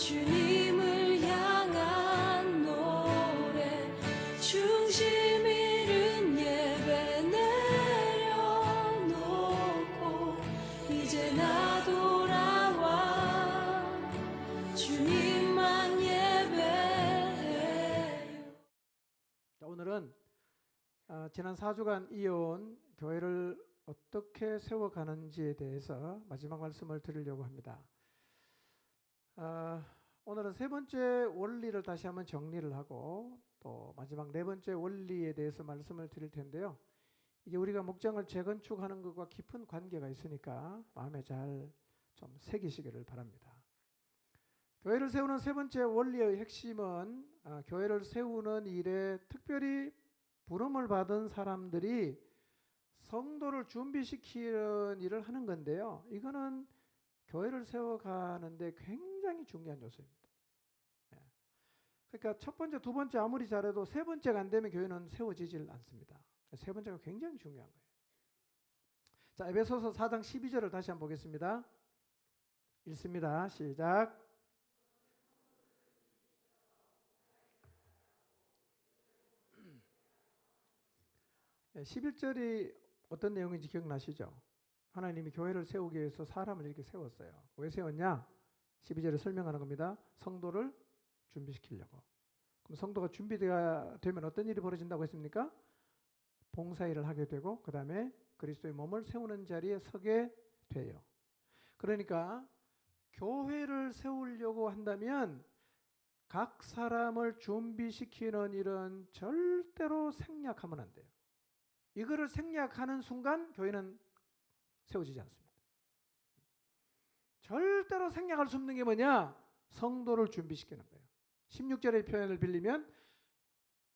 주님을 향한 노래 중심 잃은 예배 내려놓고 이제 나 돌아와 주님만 예배해요. 오늘은 지난 4주간 이어온 교회를 어떻게 세워가는지에 대해서 마지막 말씀을 드리려고 합니다. 오늘은 세 번째 원리를 다시 한번 정리를 하고 또 마지막 네 번째 원리에 대해서 말씀을 드릴 텐데요. 이게 우리가 목장을 재건축하는 것과 깊은 관계가 있으니까 마음에 잘 좀 새기시기를 바랍니다. 교회를 세우는 세 번째 원리의 핵심은 교회를 세우는 일에 특별히 부름을 받은 사람들이 성도를 준비시키는 일을 하는 건데요. 이거는 교회를 세워가는데 굉장히 중요한 요소입니다. 그러니까 첫 번째, 두 번째 아무리 잘해도 세 번째가 안 되면 교회는 세워지질 않습니다. 세 번째가 굉장히 중요한 거예요. 자, 에베소서 4장 12절을 다시 한번 보겠습니다. 읽습니다. 시작. 11절이 어떤 내용인지 기억나시죠? 하나님이 교회를 세우기 위해서 사람을 이렇게 세웠어요. 왜 세웠냐? 12절에 설명하는 겁니다. 성도를 준비시키려고. 그럼 성도가 준비되면 어떤 일이 벌어진다고 했습니까? 봉사일을 하게 되고 그 다음에 그리스도의 몸을 세우는 자리에 서게 돼요. 그러니까 교회를 세우려고 한다면 각 사람을 준비시키는 일은 절대로 생략하면 안 돼요. 이거를 생략하는 순간 교회는 세워지지 않습니다. 절대로 생략할 수 없는 게 뭐냐? 성도를 준비시키는 거예요. 16절의 표현을 빌리면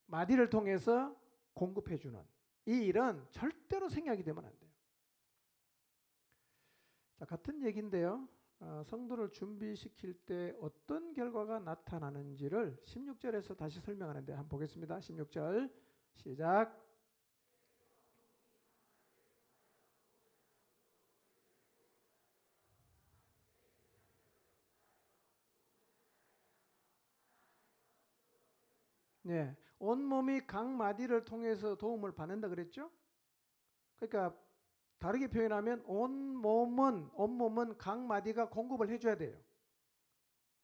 마디를 통해서 공급해 주는 이 일은 절대로 생략이 되면 안 돼요. 자, 같은 얘기인데요. 성도를 준비시킬 때 어떤 결과가 나타나는지를 16절에서 다시 설명하는데 한번 보겠습니다. 16절 시작. 네, 온몸이 각 마디를 통해서 도움을 받는다 그랬죠? 그러니까 다르게 표현하면 온몸은 각 마디가 공급을 해줘야 돼요.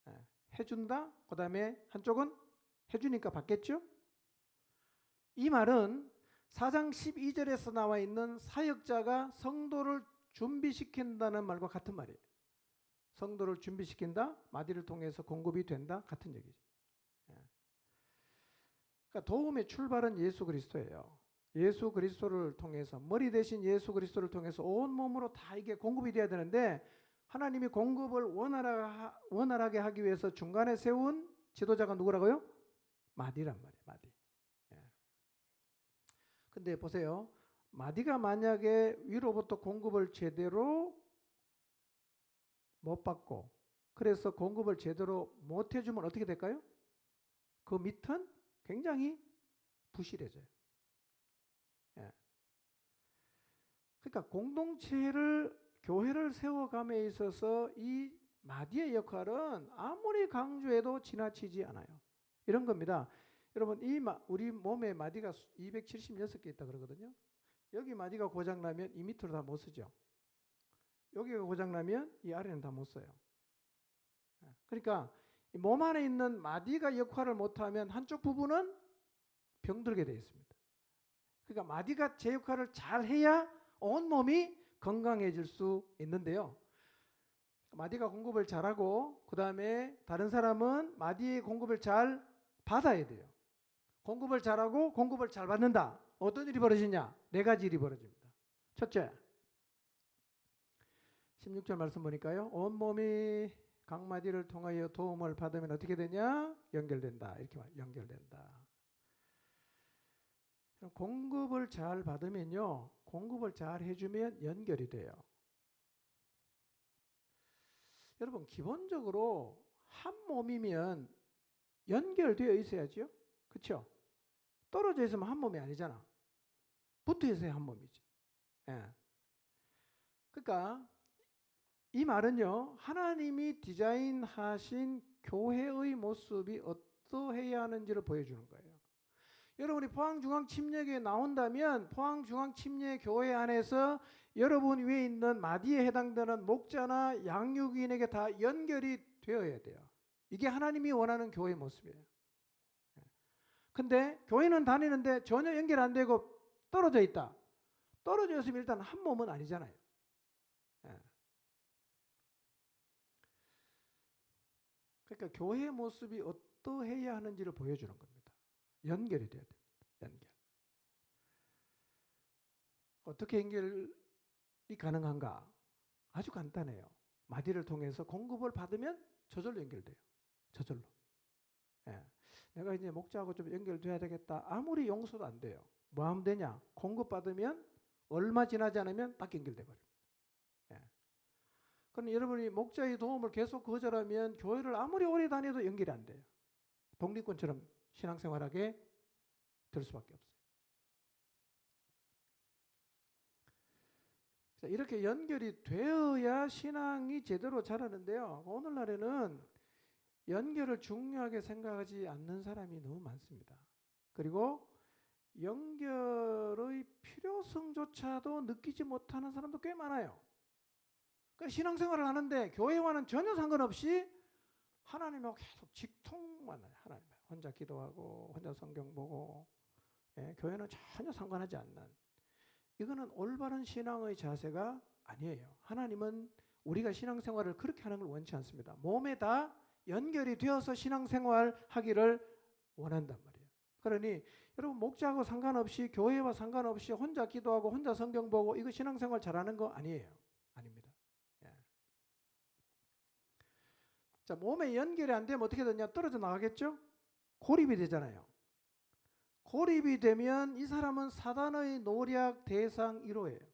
네, 해준다. 그 다음에 한쪽은 해주니까 받겠죠? 이 말은 4장 12절에서 나와 있는 사역자가 성도를 준비시킨다는 말과 같은 말이에요. 성도를 준비시킨다, 마디를 통해서 공급이 된다, 같은 얘기죠. 그러니까 도움의 출발은 예수 그리스도예요. 예수 그리스도를 통해서, 머리 대신 예수 그리스도를 통해서 온몸으로 다 이게 공급이 돼야 되는데 하나님이 공급을 원활하게 하기 위해서 중간에 세운 지도자가 누구라고요? 마디란 말이에요. 마디. 근데 보세요. 마디가 만약에 위로부터 공급을 제대로 못 받고 그래서 공급을 제대로 못 해주면 어떻게 될까요? 그 밑은 굉장히 부실해져요. 그러니까 공동체를, 교회를 세워감에 있어서 이 마디의 역할은 아무리 강조해도 지나치지 않아요. 이런 겁니다. 여러분, 우리 몸에 마디가 276개 있다 그러거든요. 여기 마디가 고장나면 이 밑으로 다 못 쓰죠. 여기가 고장나면 이 아래는 다 못 써요. 그러니까 몸 안에 있는 마디가 역할을 못하면 한쪽 부분은 병들게 되어 있습니다. 그러니까 마디가 제 역할을 잘 해야 온몸이 건강해질 수 있는데요. 마디가 공급을 잘하고 그 다음에 다른 사람은 마디의 공급을 잘 받아야 돼요. 공급을 잘하고 공급을 잘 받는다. 어떤 일이 벌어지냐? 네 가지 일이 벌어집니다. 첫째, 16절 말씀 보니까요. 온몸이 각 마디를 통하여 도움을 받으면 어떻게 되냐? 연결된다. 이렇게 말, 연결된다. 공급을 잘 받으면요. 공급을 잘 해주면 연결이 돼요. 여러분, 기본적으로 한 몸이면 연결되어 있어야죠. 그렇죠? 떨어져 있으면 한 몸이 아니잖아. 붙어 있어야 한 몸이죠. 예. 그러니까 이 말은요, 하나님이 디자인하신 교회의 모습이 어떠해야 하는지를 보여주는 거예요. 여러분이 포항중앙침례교회에 나온다면 포항중앙침례교회 안에서 여러분 위에 있는 마디에 해당되는 목자나 양육인에게 다 연결이 되어야 돼요. 이게 하나님이 원하는 교회의 모습이에요. 근데 교회는 다니는데 전혀 연결 안 되고 떨어져 있다. 떨어져 있으면 일단 한 몸은 아니잖아요. 그러니까 교회의 모습이 어떠해야 하는지를 보여주는 겁니다. 연결이 돼야 됩니다. 연결. 어떻게 연결이 가능한가? 아주 간단해요. 마디를 통해서 공급을 받으면 저절로 연결돼요. 저절로. 내가 이제 목자하고 좀 연결돼야 되겠다. 아무리 용서도 안 돼요. 뭐 하면 되냐? 공급받으면 얼마 지나지 않으면 딱 연결돼 버립니다. 그럼 여러분이 목자의 도움을 계속 거절하면 교회를 아무리 오래 다녀도 연결이 안 돼요. 독립군처럼 신앙생활하게 될 수밖에 없어요. 이렇게 연결이 되어야 신앙이 제대로 자라는데요. 오늘날에는 연결을 중요하게 생각하지 않는 사람이 너무 많습니다. 그리고 연결의 필요성조차도 느끼지 못하는 사람도 꽤 많아요. 그러니까 신앙생활을 하는데 교회와는 전혀 상관없이 하나님하고 계속 직통만 해요. 하나님 혼자 기도하고 혼자 성경 보고, 교회는 전혀 상관하지 않는, 이거는 올바른 신앙의 자세가 아니에요. 하나님은 우리가 신앙생활을 그렇게 하는 걸 원치 않습니다. 몸에 다 연결이 되어서 신앙생활 하기를 원한단 말이에요. 그러니 여러분 목자하고 상관없이 교회와 상관없이 혼자 기도하고 혼자 성경 보고 이거 신앙생활 잘하는 거 아니에요. 아닙니다. 자, 몸에 연결이 안 되면 어떻게 되냐? 떨어져 나가겠죠? 고립이 되잖아요. 고립이 되면 이 사람은 사단의 노략 대상 1호예요.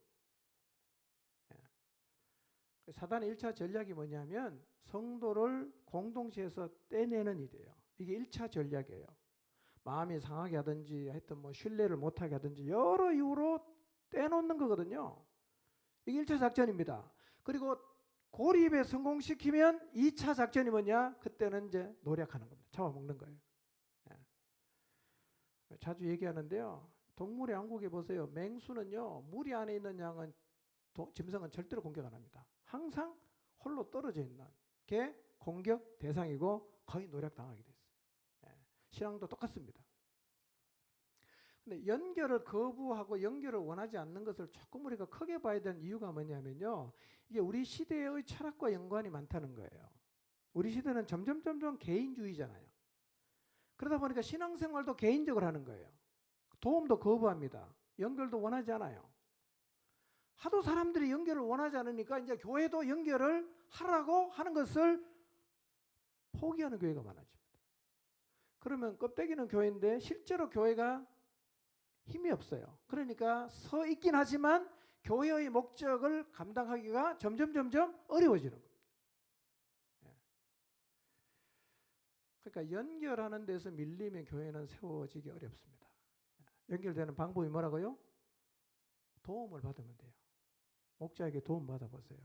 사단의 1차 전략이 뭐냐면 성도를 공동체에서 떼내는 일이에요. 이게 1차 전략이에요. 마음이 상하게 하든지 하여튼 뭐 신뢰를 못하게 하든지 여러 이유로 떼놓는 거거든요. 이게 1차 작전입니다. 그리고 고립에 성공시키면 2차 작전이 뭐냐? 그때는 이제 노력하는 겁니다. 잡아먹는 거예요. 자주 얘기하는데요. 동물의 왕국에 보세요. 맹수는요, 무리 안에 있는 양은 짐승은 절대로 공격 안 합니다. 항상 홀로 떨어져 있는 게 공격 대상이고 거의 노략당하게 돼 있어요. 신앙도 똑같습니다. 근데 연결을 거부하고 연결을 원하지 않는 것을 조금 우리가 크게 봐야 되는 이유가 뭐냐면요. 이게 우리 시대의 철학과 연관이 많다는 거예요. 우리 시대는 점점 개인주의잖아요. 그러다 보니까 신앙생활도 개인적으로 하는 거예요. 도움도 거부합니다. 연결도 원하지 않아요. 하도 사람들이 연결을 원하지 않으니까 이제 교회도 연결을 하라고 하는 것을 포기하는 교회가 많아집니다. 그러면 껍데기는 교회인데 실제로 교회가 힘이 없어요. 그러니까 서 있긴 하지만 교회의 목적을 감당하기가 점점 어려워지는 겁니다. 그러니까 연결하는 데서 밀리면 교회는 세워지기 어렵습니다. 연결되는 방법이 뭐라고요? 도움을 받으면 돼요. 목자에게 도움 받아보세요.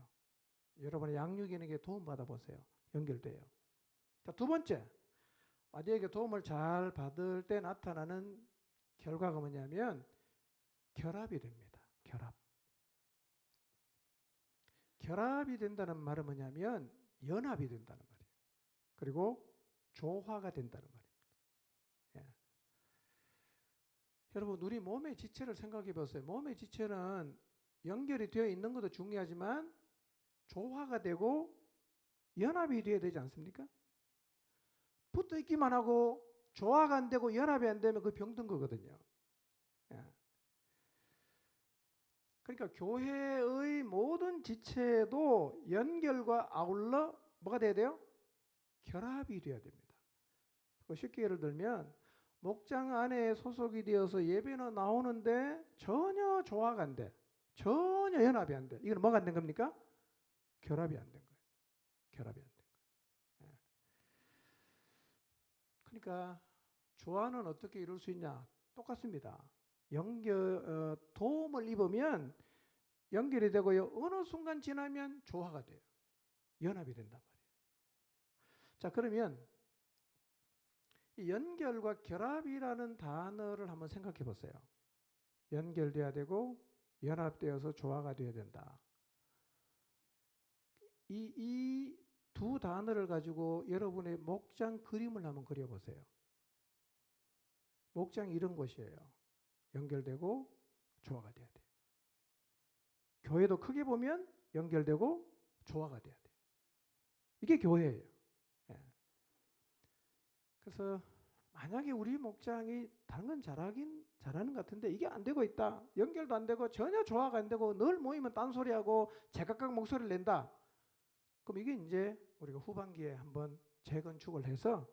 여러분의 양육인에게 도움 받아보세요. 연결돼요. 자, 두 번째, 아디에게 도움을 잘 받을 때 나타나는 결과가 뭐냐면 결합이 됩니다. 결합이 된다는 말은 뭐냐면 연합이 된다는 말이에요. 그리고 조화가 된다는 말입니다. 여러분 우리 몸의 지체를 생각해 보세요. 몸의 지체는 연결이 되어 있는 것도 중요하지만 조화가 되고 연합이 되어야 되지 않습니까? 붙어 있기만 하고 조화가 안 되고 연합이 안 되면 그 병든 거거든요. 그러니까 교회의 모든 지체도 연결과 아울러 뭐가 돼야 돼요? 결합이 되어야 됩니다. 쉽게 예를 들면 목장 안에 소속이 되어서 예배는 나오는데 전혀 조화가 안 돼. 전혀 연합이 안 돼. 이건 뭐가 안 된 겁니까? 결합이 안 된 거예요. 결합이 안 된 거예요. 그러니까 조화는 어떻게 이룰 수 있냐? 똑같습니다. 도움을 입으면 연결이 되고요. 어느 순간 지나면 조화가 돼요. 연합이 된단 말이에요. 자, 그러면 이 연결과 결합이라는 단어를 한번 생각해 보세요. 연결돼야 되고 연합되어서 조화가 되어야 된다. 이 두 단어를 가지고 여러분의 목장 그림을 한번 그려보세요. 목장이 이런 것이에요. 연결되고 조화가 돼야 돼요. 교회도 크게 보면 연결되고 조화가 돼야 돼요. 이게 교회예요. 예. 그래서 만약에 우리 목장이 다른 건 잘하는 것 같은데 이게 안 되고 있다. 연결도 안 되고 전혀 조화가 안 되고 늘 모이면 딴소리하고 제각각 목소리를 낸다. 그럼 이게 이제 우리가 후반기에 한번 재건축을 해서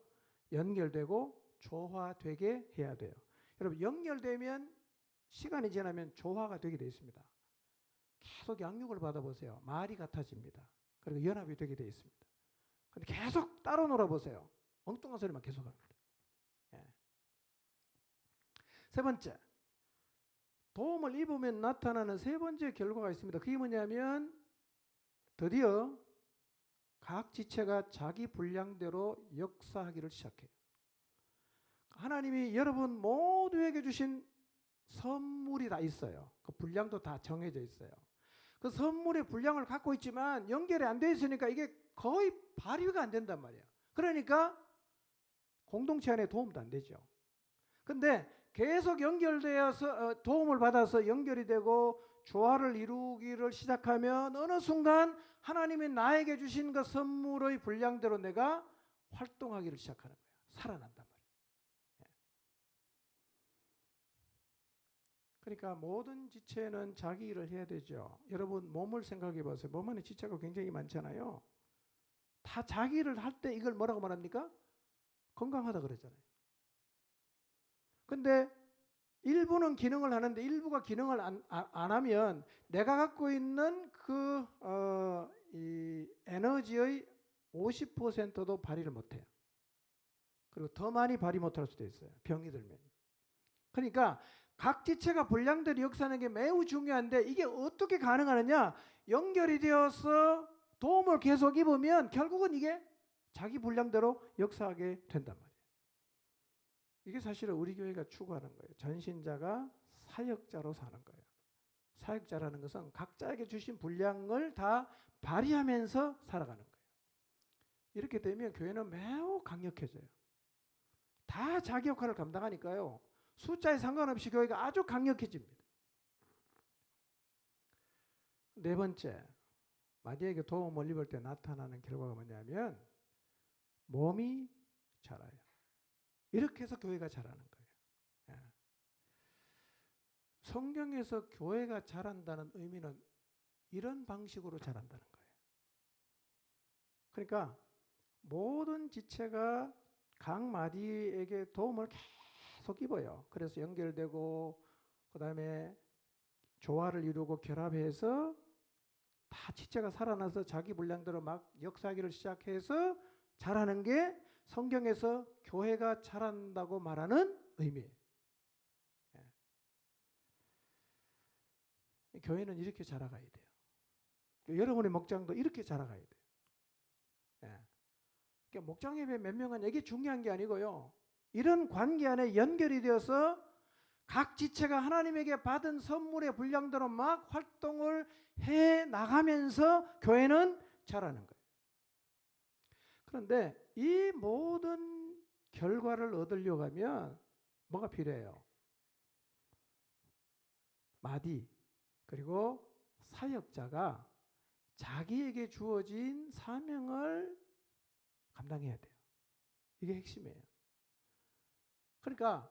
연결되고 조화되게 해야 돼요. 여러분, 연결되면 시간이 지나면 조화가 되게 되어 있습니다. 계속 양육을 받아보세요. 말이 같아집니다. 그리고 연합이 되게 되어 있습니다. 근데 계속 따로 놀아보세요. 엉뚱한 소리만 계속합니다. 예. 세 번째, 도움을 입으면 나타나는 세 번째 결과가 있습니다. 그게 뭐냐면 드디어 각 지체가 자기 분량대로 역사하기를 시작해요. 하나님이 여러분 모두에게 주신 선물이 다 있어요. 그 분량도 다 정해져 있어요. 그 선물의 분량을 갖고 있지만 연결이 안 돼 있으니까 이게 거의 발휘가 안 된단 말이에요. 그러니까 공동체 안에 도움도 안 되죠. 근데 계속 연결되어서 도움을 받아서 연결이 되고 조화를 이루기를 시작하면 어느 순간 하나님이 나에게 주신 그 선물의 분량대로 내가 활동하기를 시작하는 거예요. 살아난단 말이에요. 그러니까 모든 지체는 자기 일을 해야 되죠. 여러분 몸을 생각해 보세요. 몸 안에 지체가 굉장히 많잖아요. 다 자기 일을 할 때 이걸 뭐라고 말합니까? 건강하다 그러잖아요. 근데 일부는 기능을 하는데 일부가 기능을 안 하면 내가 갖고 있는 이 에너지의 50%도 발휘를 못해요. 그리고 더 많이 발휘 못할 수도 있어요. 병이 들면. 그러니까 각 지체가 분량대로 역사하는 게 매우 중요한데 이게 어떻게 가능하느냐? 연결이 되어서 도움을 계속 입으면 결국은 이게 자기 분량대로 역사하게 된단 말이에요. 이게 사실은 우리 교회가 추구하는 거예요. 전신자가 사역자로 사는 거예요. 사역자라는 것은 각자에게 주신 분량을 다 발휘하면서 살아가는 거예요. 이렇게 되면 교회는 매우 강력해져요. 다 자기 역할을 감당하니까요. 숫자에 상관없이 교회가 아주 강력해집니다. 네 번째, 마디에게 도움을 입을 때 나타나는 결과가 뭐냐면 몸이 자라요. 이렇게 해서 교회가 자라는 거예요. 예. 성경에서 교회가 자란다는 의미는 이런 방식으로 자란다는 거예요. 그러니까 모든 지체가 각 마디에게 도움을 계속 입어요. 그래서 연결되고 그 다음에 조화를 이루고 결합해서 다 지체가 살아나서 자기 분량대로 막 역사하기를 시작해서 자라는 게 성경에서 교회가 자란다고 말하는 의미예요. 예. 교회는 이렇게 자라가야 돼요. 여러분의 목장도 이렇게 자라가야 돼요. 예. 그러니까 목장 예배 몇 명은 이게 중요한 게 아니고요. 이런 관계 안에 연결이 되어서 각 지체가 하나님에게 받은 선물의 분량대로 막 활동을 해 나가면서 교회는 자라는 거예요. 그런데 이 모든 결과를 얻으려고 하면 뭐가 필요해요? 마디 그리고 사역자가 자기에게 주어진 사명을 감당해야 돼요. 이게 핵심이에요. 그러니까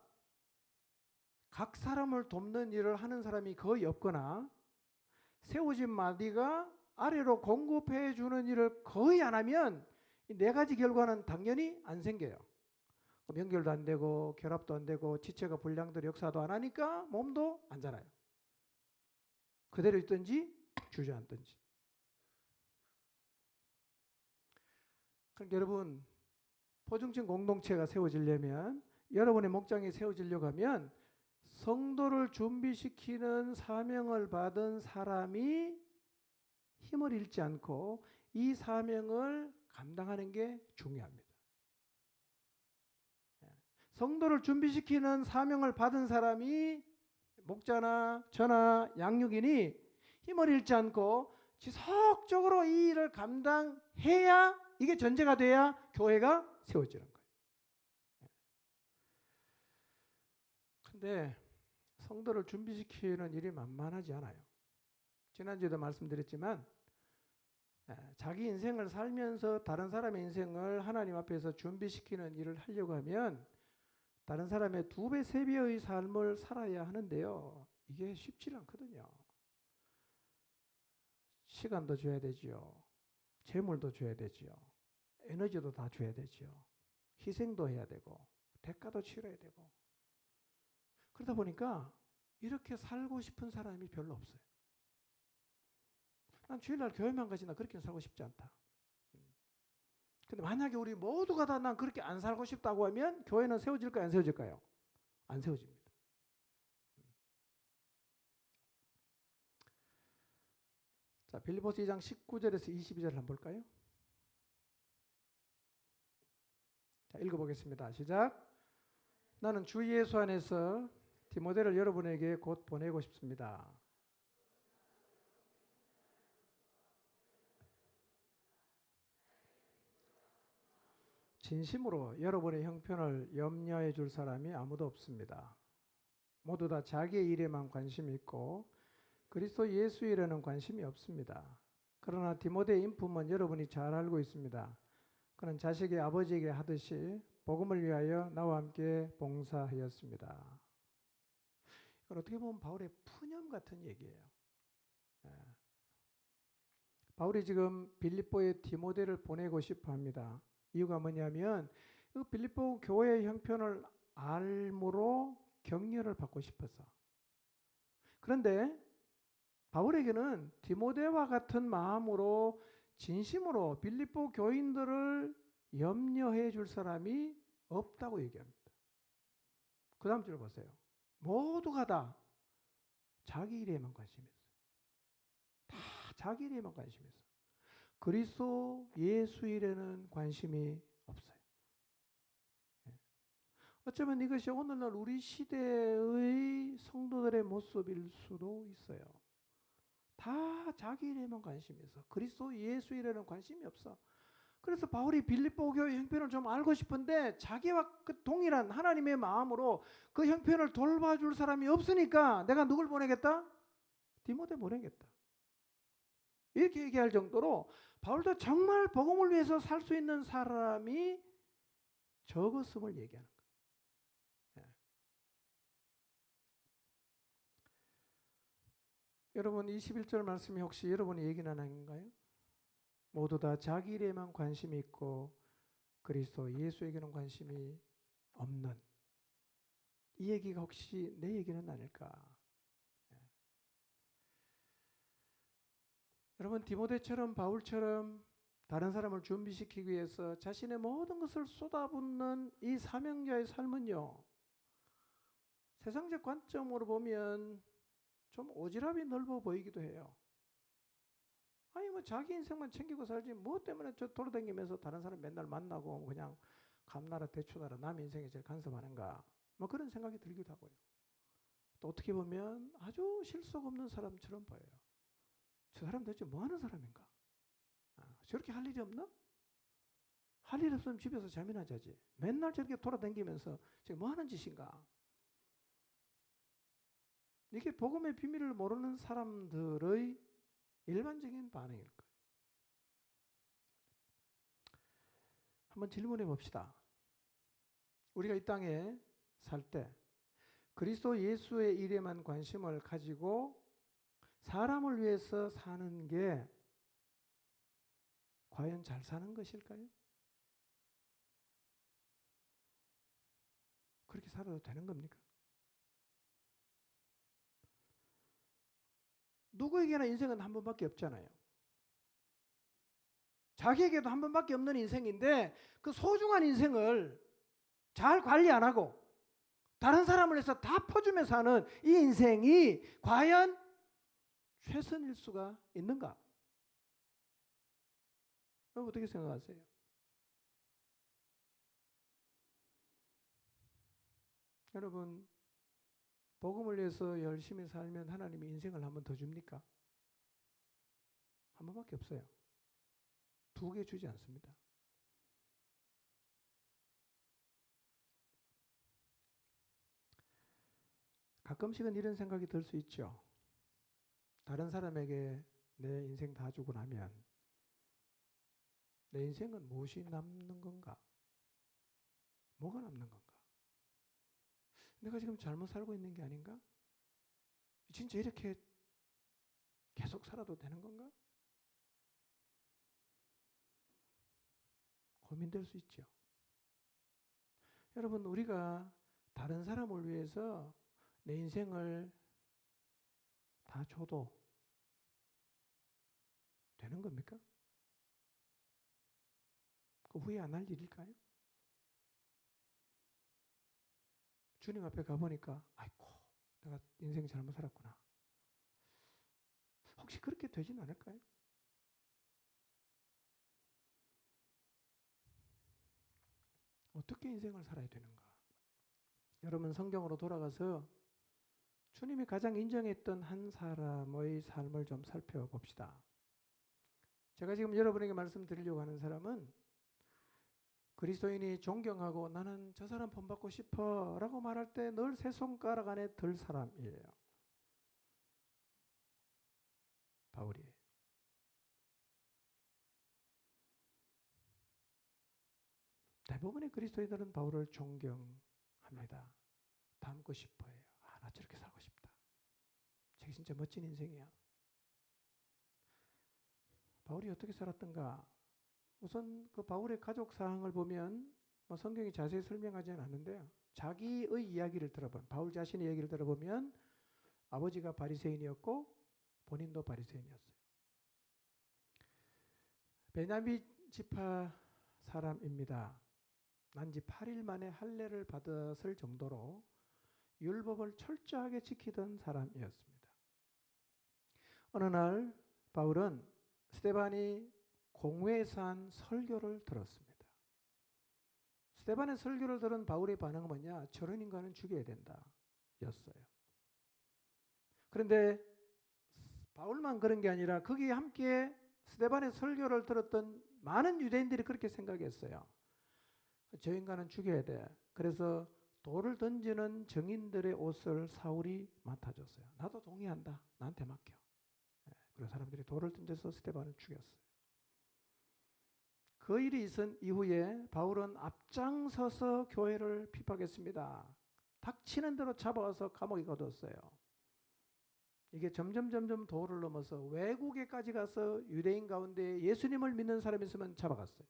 각 사람을 돕는 일을 하는 사람이 거의 없거나 세워진 마디가 아래로 공급해 주는 일을 거의 안 하면 이 네 가지 결과는 당연히 안 생겨요. 연결도 안 되고 결합도 안 되고 지체가 분량대로 역사도 안 하니까 몸도 안 자라요. 그대로 있든지 주저앉든지. 그러니까 여러분 포중층 공동체가 세워지려면 여러분의 목장이 세워지려고 하면 성도를 준비시키는 사명을 받은 사람이 힘을 잃지 않고 이 사명을 감당하는 게 중요합니다. 성도를 준비시키는 사명을 받은 사람이 목자나 저나 양육인이 힘을 잃지 않고 지속적으로 이 일을 감당해야, 이게 전제가 돼야 교회가 세워지는 거예요. 근데 성도를 준비시키는 일이 만만하지 않아요. 지난주에도 말씀드렸지만 자기 인생을 살면서 다른 사람의 인생을 하나님 앞에서 준비시키는 일을 하려고 하면 다른 사람의 2배, 3배의 삶을 살아야 하는데요. 이게 쉽지 않거든요. 시간도 줘야 되지요. 재물도 줘야 되지요. 에너지도 다 줘야 되지요. 희생도 해야 되고 대가도 치러야 되고. 그러다 보니까 이렇게 살고 싶은 사람이 별로 없어요. 난 주일날 교회만 가지 나 그렇게 살고 싶지 않다. 근데 만약에 우리 모두가 다 난 그렇게 안 살고 싶다고 하면 교회는 세워질까요? 안 세워질까요? 안 세워집니다. 자, 빌립보서 2장 19절에서 22절 한번 볼까요? 자, 읽어보겠습니다. 시작. 나는 주 예수 안에서 디모데를 여러분에게 곧 보내고 싶습니다. 진심으로 여러분의 형편을 염려해 줄 사람이 아무도 없습니다. 모두 다 자기의 일에만 관심이 있고 그리스도 예수 일에는 관심이 없습니다. 그러나 디모데의 인품은 여러분이 잘 알고 있습니다. 그는 자식의 아버지에게 하듯이 복음을 위하여 나와 함께 봉사하였습니다. 이건 어떻게 보면 바울의 푸념 같은 얘기예요. 바울이 지금 빌립보에 디모데를 보내고 싶어 합니다. 이유가 뭐냐면 빌립보 교회의 형편을 알므로 격려를 받고 싶어서. 그런데 바울에게는 디모데와 같은 마음으로 진심으로 빌립보 교인들을 염려해 줄 사람이 없다고 얘기합니다. 그 다음 줄 보세요. 모두가 다 자기 일에만 관심이 있어요. 다 자기 일에만 관심이 있어요. 그리스도 예수 일에는 관심이 없어요. 어쩌면 이것이 오늘날 우리 시대의 성도들의 모습일 수도 있어요. 다 자기 일에만 관심이 있어. 그리스도 예수 일에는 관심이 없어. 그래서 바울이 빌립보 교회 형편을 좀 알고 싶은데 자기와 그 동일한 하나님의 마음으로 그 형편을 돌봐줄 사람이 없으니까 내가 누굴 보내겠다? 디모데 보내겠다. 이렇게 얘기할 정도로 바울도 정말 복음을 위해서 살 수 있는 사람이 적었음을 얘기하는 거예요. 여러분 21절 말씀이 혹시 여러분이 얘기 나는가요? 모두 다 자기 일에만 관심이 있고 그리스도 예수에게는 관심이 없는, 이 얘기가 혹시 내 얘기는 아닐까? 여러분 디모데처럼 바울처럼 다른 사람을 준비시키기 위해서 자신의 모든 것을 쏟아붓는 이 사명자의 삶은요, 세상적 관점으로 보면 좀 오지랖이 넓어 보이기도 해요. 아니 뭐 자기 인생만 챙기고 살지 뭐 때문에 저 돌아다니면서 다른 사람 맨날 만나고 그냥 감나라 대추나라 남의 인생에 제일 간섭하는가, 뭐 그런 생각이 들기도 하고요. 또 어떻게 보면 아주 실속 없는 사람처럼 보여요. 저 사람 도대체 뭐 하는 사람인가? 저렇게 할 일이 없나? 할 일 없으면 집에서 잠이나 자지. 맨날 저렇게 돌아다니면서 지금 뭐 하는 짓인가? 이게 복음의 비밀을 모르는 사람들의 일반적인 반응일 거예요. 한번 질문해 봅시다. 우리가 이 땅에 살 때 그리스도 예수의 일에만 관심을 가지고 사람을 위해서 사는 게 과연 잘 사는 것일까요? 그렇게 살아도 되는 겁니까? 누구에게나 인생은 한 번밖에 없잖아요. 자기에게도 한 번밖에 없는 인생인데 그 소중한 인생을 잘 관리 안 하고 다른 사람을 위해서 다 퍼주며 사는 이 인생이 과연 최선일 수가 있는가? 여러분 어떻게 생각하세요? 여러분 복음을 위해서 열심히 살면 하나님이 인생을 한 번 더 줍니까? 한 번밖에 없어요. 2개 주지 않습니다. 가끔씩은 이런 생각이 들 수 있죠. 다른 사람에게 내 인생 다 주고 나면 내 인생은 무엇이 남는 건가? 뭐가 남는 건가? 내가 지금 잘못 살고 있는 게 아닌가? 진짜 이렇게 계속 살아도 되는 건가? 고민될 수 있죠. 여러분, 우리가 다른 사람을 위해서 내 인생을 다 줘도 되는 겁니까? 그 후회 안 할 일일까요? 주님 앞에 가보니까 아이고 내가 인생 잘못 살았구나. 혹시 그렇게 되진 않을까요? 어떻게 인생을 살아야 되는가? 여러분 성경으로 돌아가서 주님이 가장 인정했던 한 사람의 삶을 좀 살펴봅시다. 제가 지금 여러분에게 말씀드리려고 하는 사람은 그리스도인이 존경하고 나는 저 사람 본받고 싶어 라고 말할 때 늘 세 손가락 안에 들 사람이에요. 바울이에요. 대부분의 그리스도인들은 바울을 존경합니다. 닮고 싶어요. 아, 나 저렇게 살고 싶다. 저게 진짜 멋진 인생이야. 바울이 어떻게 살았던가? 우선 그 바울의 가족 사항을 보면 뭐 성경이 자세히 설명하지는 않는데요. 자기의 이야기를 들어보면 바울 자신의 얘기를 들어보면 아버지가 바리새인이었고 본인도 바리새인이었어요. 베냐민 지파 사람입니다. 난지 8일 만에 할례를 받았을 정도로 율법을 철저하게 지키던 사람이었습니다. 어느 날 바울은 스데반이 공회에서 한 설교를 들었습니다. 스데반의 설교를 들은 바울의 반응은 뭐냐? 저런 인간은 죽여야 된다 였어요. 그런데 바울만 그런 게 아니라 거기에 함께 스데반의 설교를 들었던 많은 유대인들이 그렇게 생각했어요. 저 인간은 죽여야 돼. 그래서 돌을 던지는 정인들의 옷을 사울이 맡아줬어요. 나도 동의한다. 나한테 맡겨. 그래서 사람들이 돌을 던져서 스데반을 죽였어요. 그 일이 있은 이후에 바울은 앞장서서 교회를 핍박했습니다. 닥치는 대로 잡아와서 감옥에 가뒀어요. 이게 점점 도를 넘어서 외국에까지 가서 유대인 가운데 예수님을 믿는 사람이 있으면 잡아갔어요.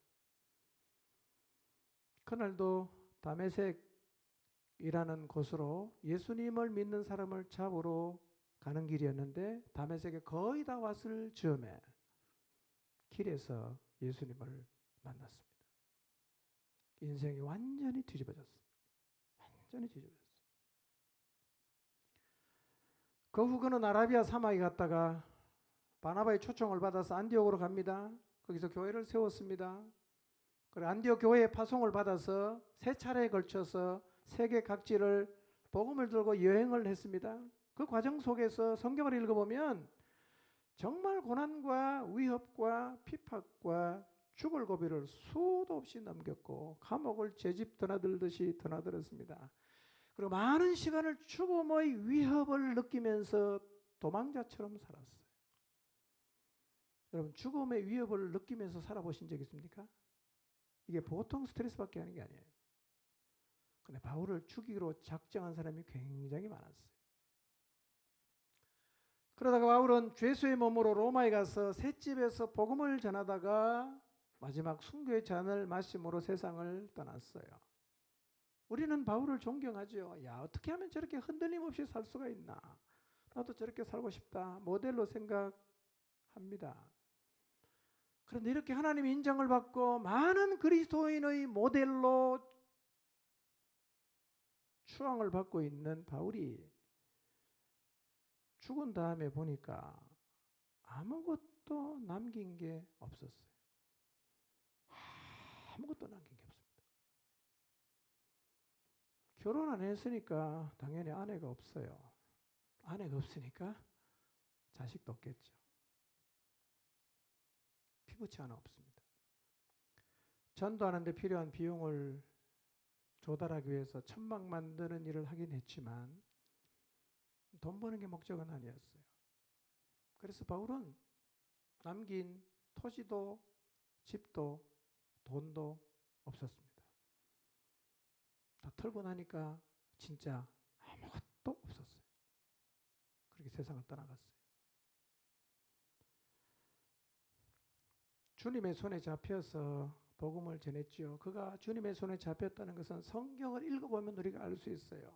그날도 다메섹이라는 곳으로 예수님을 믿는 사람을 잡으러 가는 길이었는데 다메섹에 거의 다 왔을 즈음에 길에서 예수님을 만났습니다. 인생이 완전히 뒤집어졌어요. 완전히 뒤집어졌어요. 그 후 그는 아라비아 사막에 갔다가 바나바의 초청을 받아서 안디옥으로 갑니다. 거기서 교회를 세웠습니다. 그리고 안디옥 교회에 파송을 받아서 3차례에 걸쳐서 세계 각지를 복음을 들고 여행을 했습니다. 그 과정 속에서 성경을 읽어보면 정말 고난과 위협과 핍박과 죽을 고비를 수도 없이 넘겼고 감옥을 제집 드나들듯이 드나들었습니다. 그리고 많은 시간을 죽음의 위협을 느끼면서 도망자처럼 살았어요. 여러분 죽음의 위협을 느끼면서 살아보신 적 있습니까? 이게 보통 스트레스밖에 하는 게 아니에요. 근데 바울을 죽이기로 작정한 사람이 굉장히 많았어요. 그러다가 바울은 죄수의 몸으로 로마에 가서 셋집에서 복음을 전하다가 마지막 순교의 잔을 마심으로 세상을 떠났어요. 우리는 바울을 존경하죠. 야, 어떻게 하면 저렇게 흔들림 없이 살 수가 있나? 나도 저렇게 살고 싶다. 모델로 생각합니다. 그런데 이렇게 하나님 인정을 받고 많은 그리스도인의 모델로 추앙을 받고 있는 바울이 죽은 다음에 보니까 아무것도 남긴 게 없었어요. 아무것도 남긴 게 없습니다. 결혼 안 했으니까 당연히 아내가 없어요. 아내가 없으니까 자식도 없겠죠. 피부치 하나 없습니다. 전도하는데 필요한 비용을 조달하기 위해서 천막 만드는 일을 하긴 했지만 돈 버는 게 목적은 아니었어요. 그래서 바울은 남긴 토지도 집도 돈도 없었습니다. 다 털고 나니까 진짜 아무것도 없었어요. 그렇게 세상을 떠나갔어요. 주님의 손에 잡혀서 복음을 전했지요. 그가 주님의 손에 잡혔다는 것은 성경을 읽어보면 우리가 알 수 있어요.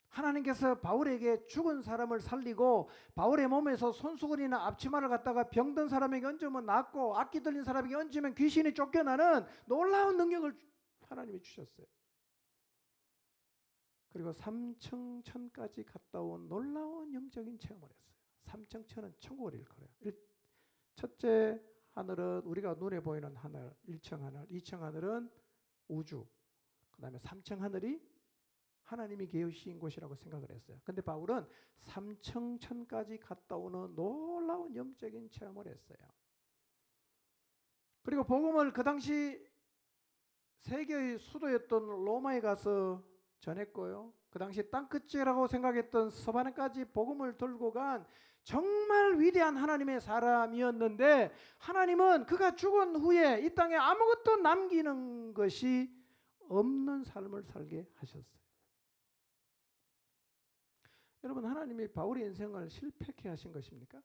하나님께서 바울에게 죽은 사람을 살리고 바울의 몸에서 손수건이나 앞치마를 갖다가 병든 사람에게 얹으면 낫고 악기 들린 사람에게 얹으면 귀신이 쫓겨나는 놀라운 능력을 하나님이 주셨어요. 그리고 삼층천까지 갔다 온 놀라운 영적인 체험을 했어요. 삼층천은 천국을 일컬어요. 첫째 하늘은 우리가 눈에 보이는 하늘, 1층 하늘, 2층 하늘은 우주, 그 다음에 3층 하늘이 하나님이 계신 곳이라고 생각을 했어요. 근데 바울은 삼층천까지 갔다 오는 놀라운 영적인 체험을 했어요. 그리고 복음을 그 당시 세계의 수도였던 로마에 가서 전했고요. 그 당시 땅끝이라고 생각했던 서바네까지 복음을 들고 간 정말 위대한 하나님의 사람이었는데 하나님은 그가 죽은 후에 이 땅에 아무것도 남기는 것이 없는 삶을 살게 하셨어요. 여러분, 하나님이 바울의 인생을 실패케 하신 것입니까?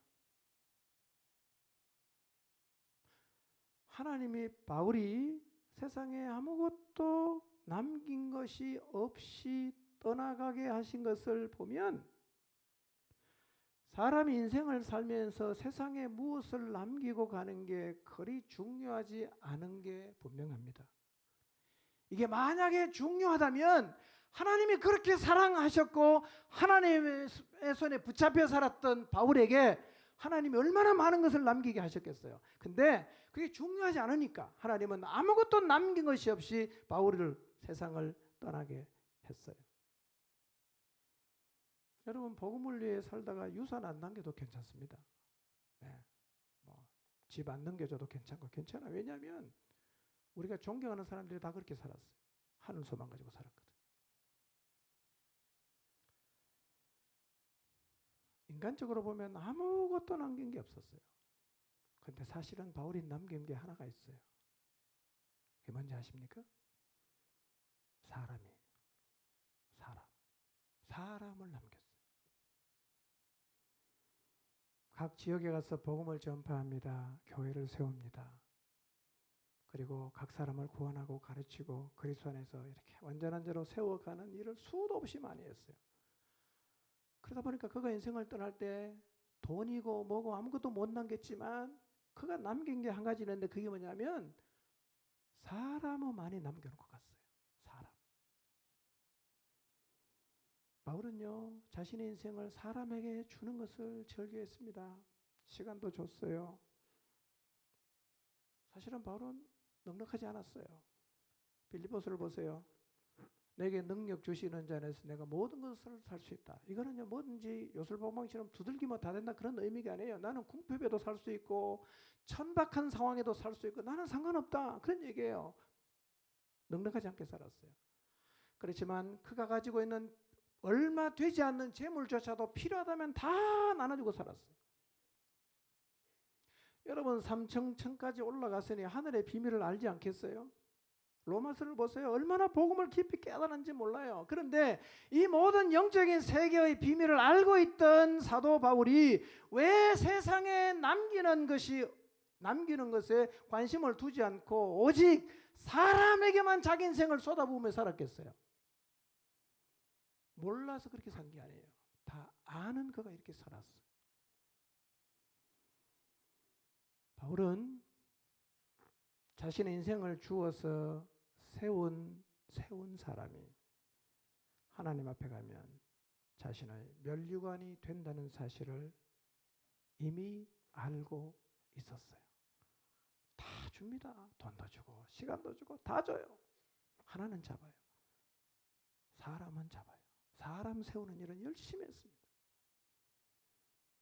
하나님이 바울이 세상에 아무것도 남긴 것이 없이 떠나가게 하신 것을 보면 사람이 인생을 살면서 세상에 무엇을 남기고 가는 게 그리 중요하지 않은 게 분명합니다. 이게 만약에 중요하다면 하나님이 그렇게 사랑하셨고 하나님의 손에 붙잡혀 살았던 바울에게 하나님이 얼마나 많은 것을 남기게 하셨겠어요. 근데 그게 중요하지 않으니까 하나님은 아무것도 남긴 것이 없이 바울을 세상을 떠나게 했어요. 여러분, 복음을 위해 살다가 유산 안 남겨도 괜찮습니다. 네. 집 안 넘겨줘도 괜찮아. 왜냐하면 우리가 존경하는 사람들이 다 그렇게 살았어요. 하늘 소망 가지고 살았거든. 인간적으로 보면 아무것도 남긴 게 없었어요. 그런데 사실은 바울이 남긴 게 하나가 있어요. 그게 뭔지 아십니까? 사람이에요. 사람을 남겼어요. 각 지역에 가서 복음을 전파합니다. 교회를 세웁니다. 그리고 각 사람을 구원하고 가르치고 그리스도 안에서 이렇게 완전한 자로 세워가는 일을 수도 없이 많이 했어요. 그러다 보니까 그가 인생을 떠날 때 돈이고 뭐고 아무것도 못 남겼지만 그가 남긴 게 한 가지 있는데 그게 뭐냐면 사람을 많이 남겨놓고 갔어요. 사람. 바울은요, 자신의 인생을 사람에게 주는 것을 즐겨했습니다. 시간도 줬어요. 사실은 바울은 넉넉하지 않았어요. 빌립보서를 보세요. 내게 능력 주시는 자 안에서 내가 모든 것을 살 수 있다. 이거는요, 뭐든지 요술봉방처럼 두들기면 다 된다 그런 의미가 아니에요. 나는 궁핍에도 살 수 있고 천박한 상황에도 살 수 있고 나는 상관없다 그런 얘기예요. 넉넉하지 않게 살았어요. 그렇지만 그가 가지고 있는 얼마 되지 않는 재물조차도 필요하다면 다 나눠주고 살았어요. 여러분, 삼층천까지 올라갔으니 하늘의 비밀을 알지 않겠어요? 로마서를 보세요. 얼마나 복음을 깊이 깨달았는지 몰라요. 그런데 이 모든 영적인 세계의 비밀을 알고 있던 사도 바울이 왜 세상에 남기는 것에 관심을 두지 않고 오직 사람에게만 자기 인생을 쏟아부으며 살았겠어요? 몰라서 그렇게 산 게 아니에요. 다 아는 그가 이렇게 살았어요. 바울은 자신의 인생을 주어서 세운 사람이 하나님 앞에 가면 자신의 면류관이 된다는 사실을 이미 알고 있었어요. 다 줍니다. 돈도 주고 시간도 주고 다 줘요. 하나는 잡아요. 사람은 잡아요. 사람 세우는 일은 열심히 했습니다.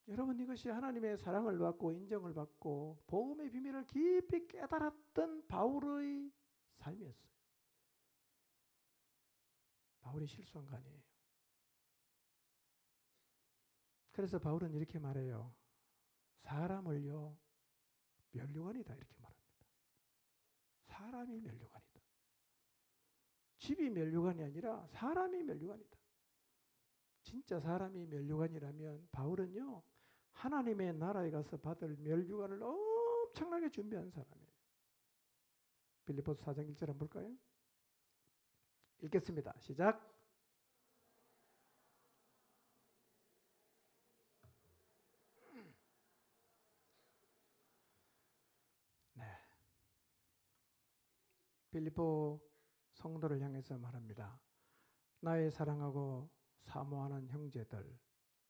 여러분, 이것이 하나님의 사랑을 받고 인정을 받고 복음의 비밀을 깊이 깨달았던 바울의 삶이었어요. 바울이 실수한 거 아니에요. 그래서 바울은 이렇게 말해요. 사람을요 면류관이다 이렇게 말합니다. 사람이 면류관이다. 집이 면류관이 아니라 사람이 면류관이다. 진짜 사람이 면류관이라면 바울은요 하나님의 나라에 가서 받을 면류관을 엄청나게 준비한 사람이에요. 빌립보서 4장 1절 한번 볼까요? 읽겠습니다. 시작. 네. 빌립보 성도를 향해서 말합니다. 나의 사랑하고 사모하는 형제들,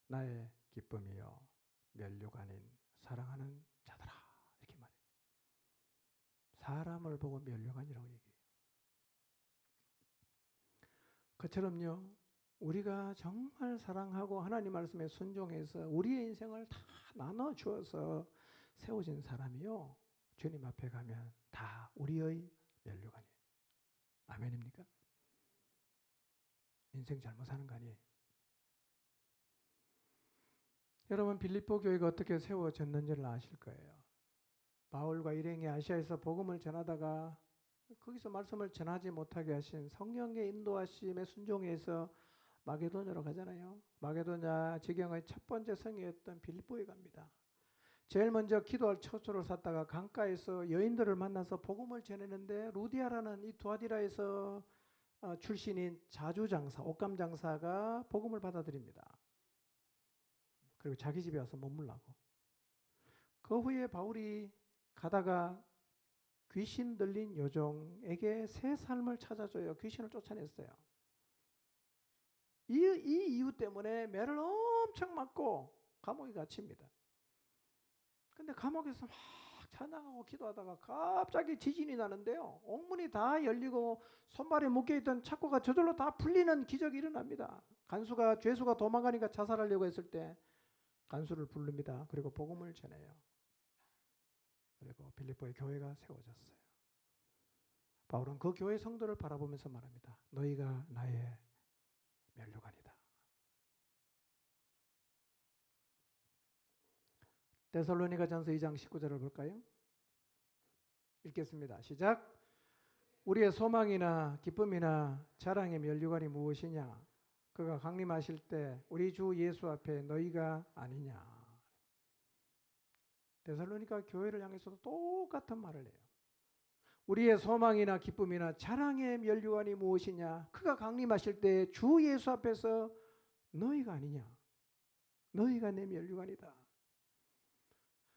나의 기쁨이요 면류관인 사랑하는 자들아 이렇게 말해요. 사람을 보고 면류관이라고 얘기해요. 그처럼요 우리가 정말 사랑하고 하나님 말씀에 순종해서 우리의 인생을 다 나눠 주어서 세워진 사람이요 주님 앞에 가면 다 우리의 면류관이에요. 아멘입니까? 인생 잘못 사는 거 아니에요. 여러분, 빌립보 교회가 어떻게 세워졌는지를 아실 거예요. 바울과 일행이 아시아에서 복음을 전하다가 거기서 말씀을 전하지 못하게 하신 성령의 인도하심에 순종해서 마게도냐로 가잖아요. 마게도냐 지경의 첫 번째 성이었던 빌립보에 갑니다. 제일 먼저 기도할 처소를 샀다가 강가에서 여인들을 만나서 복음을 전했는데 루디아라는 이 두아디라에서 출신인 자주장사, 옷감장사가 복음을 받아들입니다. 그리고 자기 집에 와서 머물라고. 그 후에 바울이 가다가 귀신 들린 여종에게 새 삶을 찾아줘요. 귀신을 쫓아냈어요. 이 이유 때문에 매를 엄청 맞고 감옥에 갇힙니다. 근데 감옥에서 막 찬양하고 기도하다가 갑자기 지진이 나는데요. 옥문이 다 열리고 손발에 묶여있던 착고가 저절로 다 풀리는 기적이 일어납니다. 죄수가 도망가니까 자살하려고 했을 때 간수를 부릅니다. 그리고 복음을 전해요. 그리고 빌립보의 교회가 세워졌어요. 바울은 그 교회 성도를 바라보면서 말합니다. 너희가 나의 면류관이다. 데살로니가전서 2장 19절을 볼까요? 읽겠습니다. 시작. 우리의 소망이나 기쁨이나 자랑의 면류관이 무엇이냐? 그가 강림하실 때 우리 주 예수 앞에 너희가 아니냐? 데살로니가 교회를 향해서도 똑같은 말을 해요. 우리의 소망이나 기쁨이나 자랑의 면류관이 무엇이냐? 그가 강림하실 때 주 예수 앞에서 너희가 아니냐? 너희가 내 면류관이다.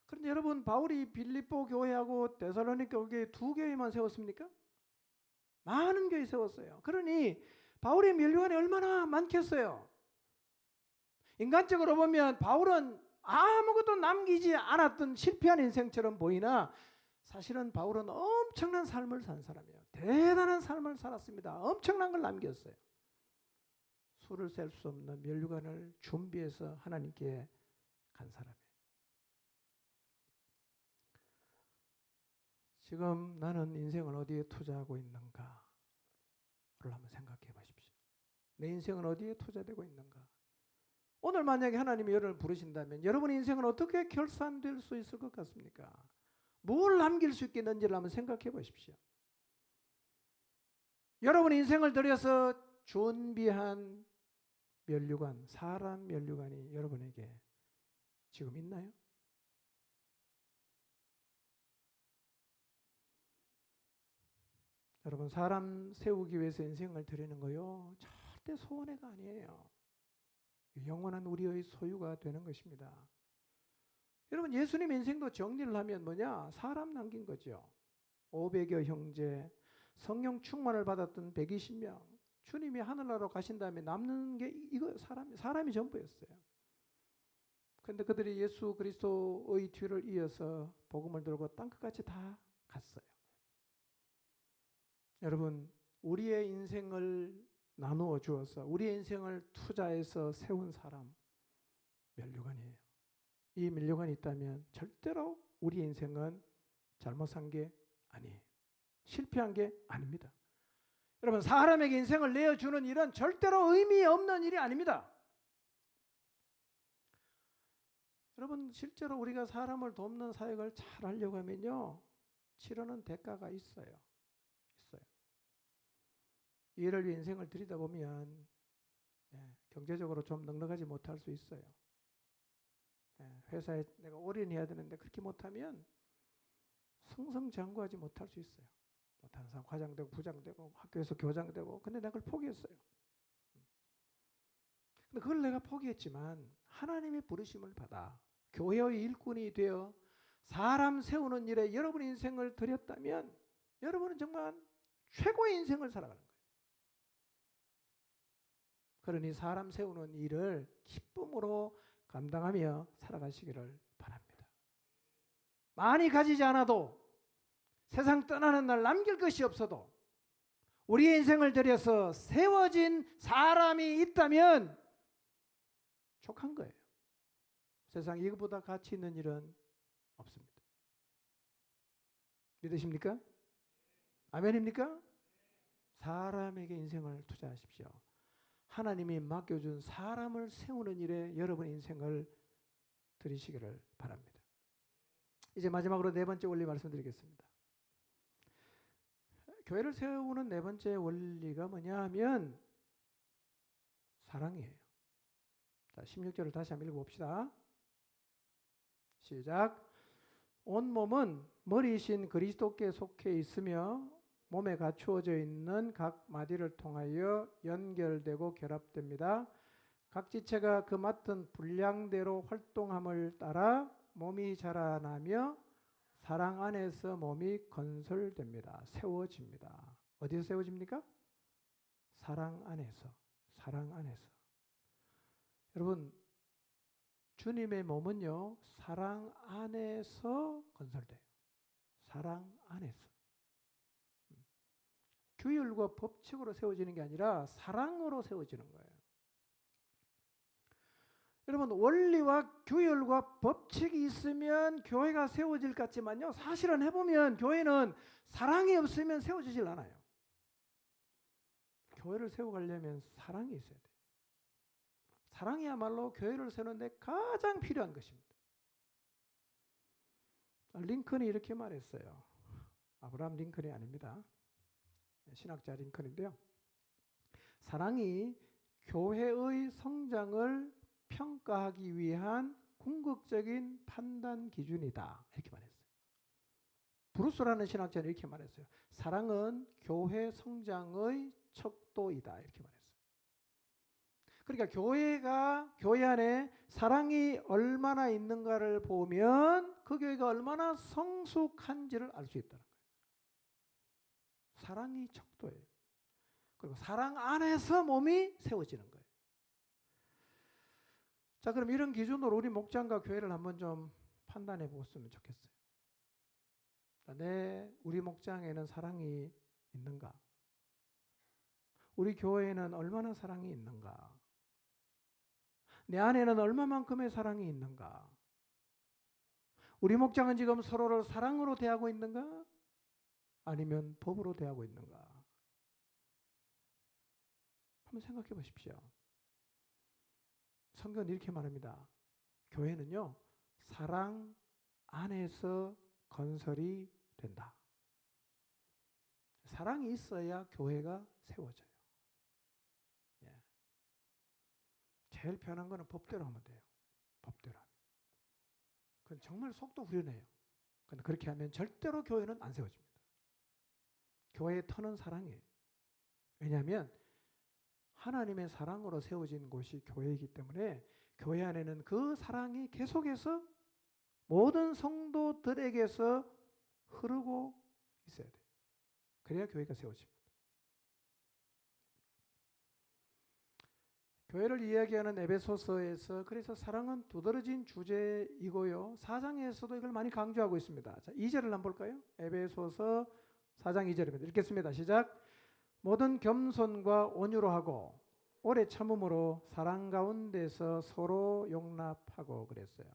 그런데 여러분, 바울이 빌립보 교회하고 데살로니가 교회 두 교회만 세웠습니까? 많은 교회 세웠어요. 그러니 바울의 면류관이 얼마나 많겠어요? 인간적으로 보면 바울은 아무것도 남기지 않았던 실패한 인생처럼 보이나 사실은 바울은 엄청난 삶을 산 사람이에요. 대단한 삶을 살았습니다. 엄청난 걸 남겼어요. 수를 셀 수 없는 면류관을 준비해서 하나님께 간 사람이에요. 지금 나는 인생을 어디에 투자하고 있는가를 한번 생각해 보십시오. 내 인생은 어디에 투자되고 있는가? 오늘 만약에 하나님이 여러분을 부르신다면 여러분의 인생은 어떻게 결산될 수 있을 것 같습니까? 뭘 남길 수 있겠는지를 한번 생각해 보십시오. 여러분의 인생을 들여서 준비한 면류관, 사람 면류관이 여러분에게 지금 있나요? 여러분, 사람 세우기 위해서 인생을 드리는 거요 절대 소원해가 아니에요. 영원한 우리의 소유가 되는 것입니다. 여러분, 예수님 인생도 정리를 하면 뭐냐? 사람 남긴 거죠. 500여 형제, 성령 충만을 받았던 120명, 주님이 하늘나라로 가신 다음에 남는 게 이거 사람이 전부였어요. 그런데 그들이 예수 그리스도의 뒤를 이어서 복음을 들고 땅끝까지 다 갔어요. 여러분, 우리의 인생을 나누어 주어서 우리의 인생을 투자해서 세운 사람 면류관이에요. 이 면류관이 있다면 절대로 우리의 인생은 잘못 산 게 아니에요. 실패한 게 아닙니다. 여러분, 사람에게 인생을 내어주는 일은 절대로 의미 없는 일이 아닙니다. 여러분, 실제로 우리가 사람을 돕는 사역을 잘 하려고 하면요, 치르는 대가가 있어요. 이를 위해 인생을 들이다 보면 경제적으로 좀 넉넉하지 못할 수 있어요. 회사에 내가 올인해야 되는데 그렇게 못하면 승승장구하지 못할 수 있어요. 못하는 사람 과장되고 부장되고 학교에서 교장되고, 근데 내가 그걸 포기했어요. 근데 그걸 내가 포기했지만 하나님의 부르심을 받아 교회의 일꾼이 되어 사람 세우는 일에 여러분의 인생을 드렸다면 여러분은 정말 최고의 인생을 살아가는 거예요. 그러니 사람 세우는 일을 기쁨으로 감당하며 살아가시기를 바랍니다. 많이 가지지 않아도, 세상 떠나는 날 남길 것이 없어도 우리의 인생을 들여서 세워진 사람이 있다면 족한 거예요. 세상 이것보다 가치 있는 일은 없습니다. 믿으십니까? 아멘입니까? 사람에게 인생을 투자하십시오. 하나님이 맡겨준 사람을 세우는 일에 여러분의 인생을 드리시기를 바랍니다. 이제 마지막으로 네 번째 원리 말씀드리겠습니다. 교회를 세우는 네 번째 원리가 뭐냐 하면 사랑이에요. 자, 16절을 다시 한번 읽어봅시다. 시작. 온 몸은 머리이신 그리스도께 속해 있으며 몸에 갖추어져 있는 각 마디를 통하여 연결되고 결합됩니다. 각 지체가 그 맡은 분량대로 활동함을 따라 몸이 자라나며 사랑 안에서 몸이 건설됩니다. 세워집니다. 어디서 세워집니까? 사랑 안에서. 사랑 안에서. 여러분, 주님의 몸은요, 사랑 안에서 건설돼요. 사랑 안에서. 규율과 법칙으로 세워지는 게 아니라 사랑으로 세워지는 거예요. 여러분, 원리와 규율과 법칙이 있으면 교회가 세워질 것 같지만요, 사실은 해보면 교회는 사랑이 없으면 세워지질 않아요. 교회를 세워가려면 사랑이 있어야 돼요. 사랑이야말로 교회를 세우는데 가장 필요한 것입니다. 링컨이 이렇게 말했어요. 아브라함 링컨이 아닙니다. 신학자 링컨인데요. 사랑이 교회의 성장을 평가하기 위한 궁극적인 판단 기준이다. 이렇게 말했어요. 브루스라는 신학자는 이렇게 말했어요. 사랑은 교회 성장의 척도이다. 이렇게 말했어요. 그러니까 교회 안에 사랑이 얼마나 있는가를 보면 그 교회가 얼마나 성숙한지를 알 수 있다는 거예요. 사랑이 척도예요. 그리고 사랑 안에서 몸이 세워지는 거예요. 자, 그럼 이런 기준으로 우리 목장과 교회를 한번 좀 판단해 보았으면 좋겠어요. 우리 목장에는 사랑이 있는가? 우리 교회에는 얼마나 사랑이 있는가? 내 안에는 얼마만큼의 사랑이 있는가? 우리 목장은 지금 서로를 사랑으로 대하고 있는가? 아니면 법으로 대하고 있는가? 한번 생각해 보십시오. 성경은 이렇게 말합니다. 교회는요, 사랑 안에서 건설이 된다. 사랑이 있어야 교회가 세워져요. 예. 제일 편한 거는 법대로 하면 돼요. 법대로 하면. 그건 정말 속도 후련해요. 근데 그렇게 하면 절대로 교회는 안 세워집니다. 교회의 터는 사랑이에요. 왜냐하면 하나님의 사랑으로 세워진 곳이 교회이기 때문에 교회 안에는 그 사랑이 계속해서 모든 성도들에게서 흐르고 있어야 돼요. 그래야 교회가 세워집니다. 교회를 이야기하는 에베소서에서 그래서 사랑은 두드러진 주제이고요. 4장에서도 이걸 많이 강조하고 있습니다. 자, 2절을 한번 볼까요? 에베소서 4장 2절입니다. 읽겠습니다. 시작. 모든 겸손과 온유로 하고 오래 참음으로 사랑 가운데서 서로 용납하고 그랬어요.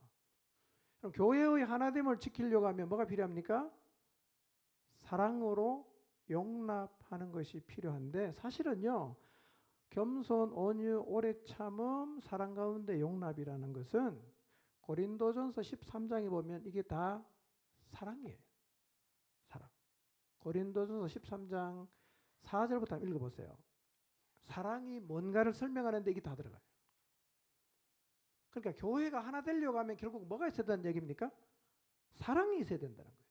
그럼 교회의 하나됨을 지키려고 하면 뭐가 필요합니까? 사랑으로 용납하는 것이 필요한데 사실은요. 겸손, 온유, 오래 참음, 사랑 가운데 용납이라는 것은 고린도전서 13장에 보면 이게 다 사랑이에요. 사랑. 고린도전서 13장 4절부터 한번 읽어보세요. 사랑이 뭔가를 설명하는데 이게 다 들어가요. 그러니까 교회가 하나 되려고 하면 결국 뭐가 있어야 된다는 얘기입니까? 사랑이 있어야 된다는 거예요.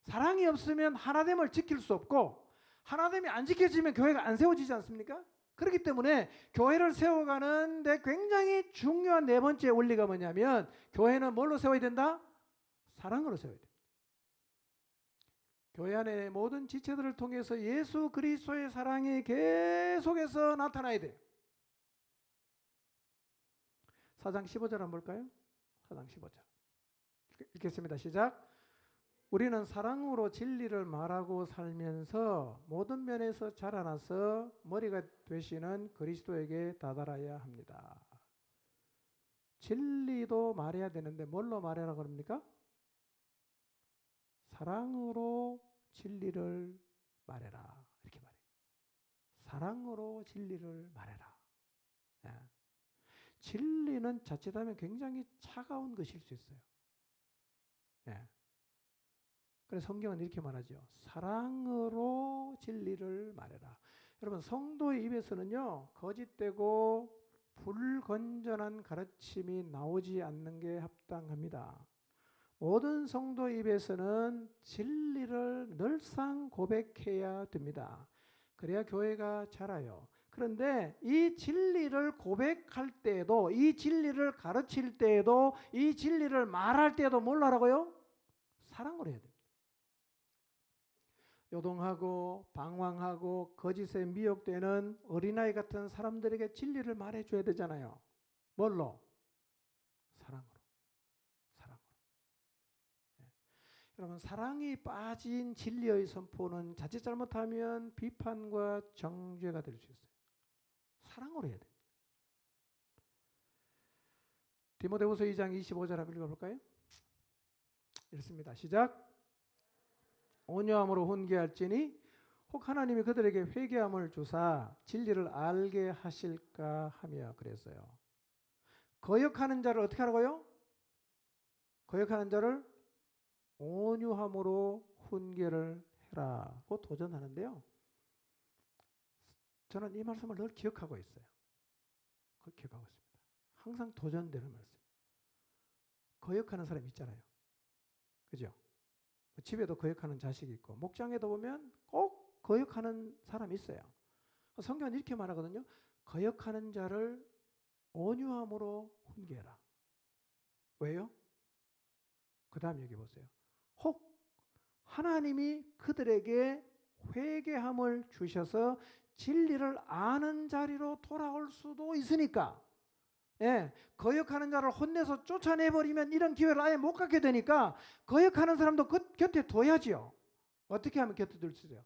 사랑이 없으면 하나됨을 지킬 수 없고 하나됨이 안 지켜지면 교회가 안 세워지지 않습니까? 그렇기 때문에 교회를 세워가는데 굉장히 중요한 네 번째 원리가 뭐냐면 교회는 뭘로 세워야 된다? 사랑으로 세워야 됩니다. 교회 안에 모든 지체들을 통해서 예수 그리스도의 사랑이 계속해서 나타나야 돼요. 4장 15절 한번 볼까요? 4장 15절 읽겠습니다. 시작. 우리는 사랑으로 진리를 말하고 살면서 모든 면에서 자라나서 머리가 되시는 그리스도에게 다다라야 합니다. 진리도 말해야 되는데 뭘로 말하라 그럽니까? 사랑으로 진리를 말해라. 이렇게 말해요. 사랑으로 진리를 말해라. 예. 진리는 자칫하면 굉장히 차가운 것일 수 있어요. 예. 그래서 성경은 이렇게 말하죠. 사랑으로 진리를 말해라. 여러분 성도의 입에서는요. 거짓되고 불건전한 가르침이 나오지 않는 게 합당합니다. 모든 성도의 입에서는 진리를 늘상 고백해야 됩니다. 그래야 교회가 자라요. 그런데 이 진리를 고백할 때에도 이 진리를 가르칠 때에도 이 진리를 말할 때에도 뭘 하라고요? 사랑으로 해야 됩니다. 요동하고 방황하고 거짓에 미혹되는 어린아이 같은 사람들에게 진리를 말해줘야 되잖아요. 뭘로? 사랑으로. 사랑으로. 예. 여러분 사랑이 빠진 진리의 선포는 자칫 잘못하면 비판과 정죄가 될 수 있어요. 사랑으로 해야 됩니다. 디모데후서 2장 25절 한번 읽어볼까요? 읽습니다. 시작. 온유함으로 훈계할지니 혹 하나님이 그들에게 회개함을 주사 진리를 알게 하실까 하며 그랬어요. 거역하는 자를 어떻게 하라고요? 거역하는 자를 온유함으로 훈계를 해라고 도전하는데요. 저는 이 말씀을 늘 기억하고 있어요. 기억하고 있습니다. 항상 도전되는 말씀. 거역하는 사람 있잖아요. 그죠? 집에도 거역하는 자식이 있고 목장에도 보면 꼭 거역하는 사람이 있어요. 성경은 이렇게 말하거든요. 거역하는 자를 온유함으로 훈계해라. 왜요? 그 다음 여기 보세요. 혹 하나님이 그들에게 회개함을 주셔서 진리를 아는 자리로 돌아올 수도 있으니까 예, 거역하는 자를 혼내서 쫓아내버리면 이런 기회를 아예 못 갖게 되니까 거역하는 사람도 곁에 둬야지요. 어떻게 하면 곁에 둘 수 있어요?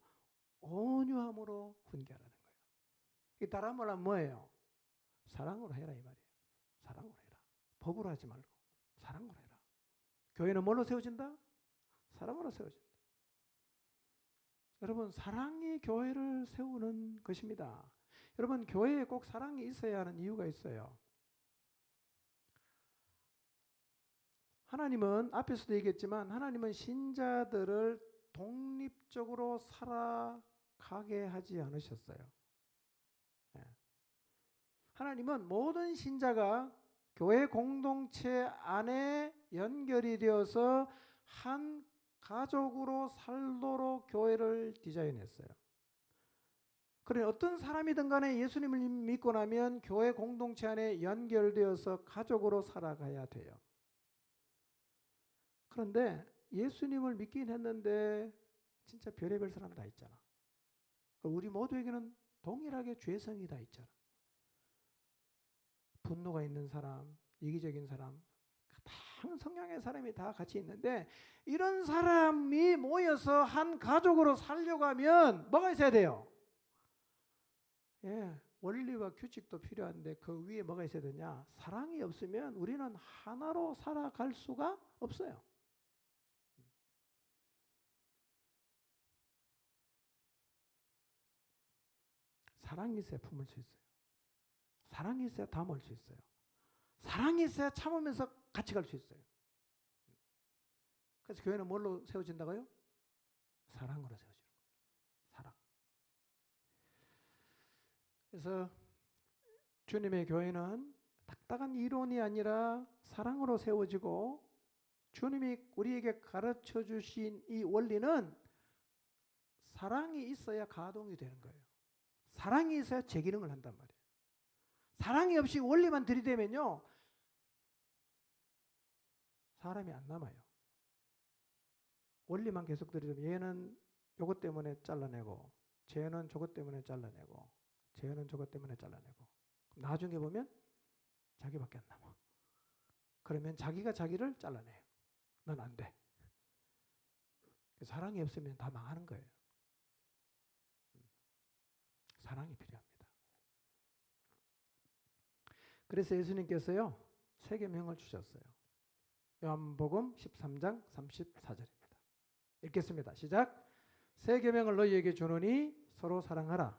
온유함으로 훈계하라는 거예요. 이 다른 말은 뭐예요? 사랑으로 해라 이 말이에요. 사랑으로 해라. 법으로 하지 말고 사랑으로 해라. 교회는 뭘로 세워진다? 사랑으로 세워진다. 여러분 사랑이 교회를 세우는 것입니다. 여러분 교회에 꼭 사랑이 있어야 하는 이유가 있어요. 하나님은 앞에서도 얘기했지만 하나님은 신자들을 독립적으로 살아가게 하지 않으셨어요. 하나님은 모든 신자가 교회 공동체 안에 연결이 되어서 한 가족으로 살도록 교회를 디자인했어요. 그러니 어떤 사람이든 간에 예수님을 믿고 나면 교회 공동체 안에 연결되어서 가족으로 살아가야 돼요. 그런데 예수님을 믿긴 했는데 진짜 별의별 사람 다 있잖아. 우리 모두에게는 동일하게 죄성이 다 있잖아. 분노가 있는 사람, 이기적인 사람, 다양한 성향의 사람이 다 같이 있는데 이런 사람이 모여서 한 가족으로 살려고 하면 뭐가 있어야 돼요? 예, 원리와 규칙도 필요한데 그 위에 뭐가 있어야 되냐? 사랑이 없으면 우리는 하나로 살아갈 수가 없어요. 사랑이 있어야 품을 수 있어요. 사랑이 있어야 담을 수 있어요. 사랑이 있어야 참으면서 같이 갈 수 있어요. 그래서 교회는 뭘로 세워진다고요? 사랑으로 세워지는 거예요. 사랑. 그래서 주님의 교회는 딱딱한 이론이 아니라 사랑으로 세워지고 주님이 우리에게 가르쳐 주신 이 원리는 사랑이 있어야 가동이 되는 거예요. 사랑이 있어야 제기능을 한단 말이에요. 사랑이 없이 원리만 들이대면요 사람이 안 남아요. 원리만 계속 들이대면 얘는 요것 때문에 잘라내고 쟤는 저것 때문에 잘라내고 쟤는 저것 때문에 잘라내고 나중에 보면 자기밖에 안 남아. 그러면 자기가 자기를 잘라내요. 넌 안 돼. 사랑이 없으면 다 망하는 거예요. 사랑이 필요합니다. 그래서 예수님께서요 세 계명을 주셨어요. 요한복음 13장 34절입니다. 읽겠습니다. 시작. 세 계명을 너희에게 주노니 서로 사랑하라.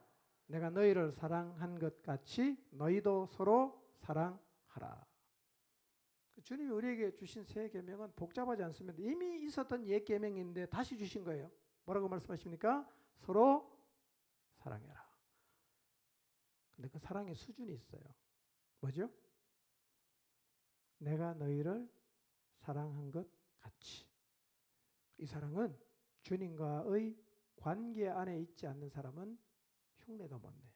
내가 너희를 사랑한 것 같이 너희도 서로 사랑하라. 주님이 우리에게 주신 세 계명은 복잡하지 않습니다. 이미 있었던 옛 계명인데 다시 주신 거예요. 뭐라고 말씀하십니까? 서로 사랑해라. 근데 그 사랑의 수준이 있어요. 뭐죠? 내가 너희를 사랑한 것 같이. 이 사랑은 주님과의 관계 안에 있지 않는 사람은 흉내도 못 내요.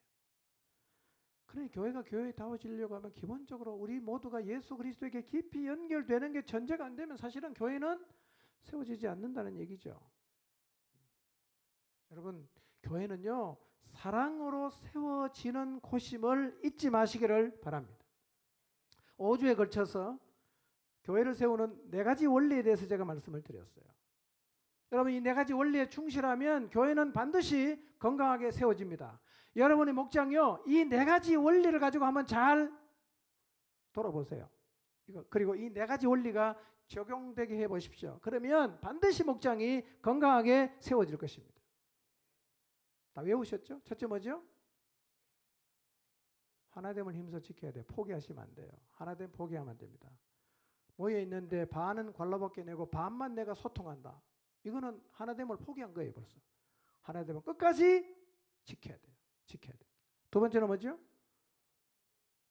그래 교회가 교회다워지려고 하면 기본적으로 우리 모두가 예수 그리스도에게 깊이 연결되는 게 전제가 안 되면 사실은 교회는 세워지지 않는다는 얘기죠. 여러분 교회는요 사랑으로 세워지는 곳임을 잊지 마시기를 바랍니다. 5주에 걸쳐서 교회를 세우는 4가지 원리에 대해서 제가 말씀을 드렸어요. 여러분 이 4가지 원리에 충실하면 교회는 반드시 건강하게 세워집니다. 여러분의 목장이요 이 4가지 원리를 가지고 한번 잘 돌아보세요. 그리고 이 4가지 원리가 적용되게 해보십시오. 그러면 반드시 목장이 건강하게 세워질 것입니다. 다 외우셨죠? 첫째 뭐죠? 하나됨을 힘써 지켜야 돼요. 포기하시면 안 돼요. 하나됨 포기하면 안 됩니다. 모여 있는데 반은 관라밖에 내고 반만 내가 소통한다. 이거는 하나됨을 포기한 거예요 벌써. 하나됨은 끝까지 지켜야 돼요. 지켜야 돼요. 두 번째는 뭐죠?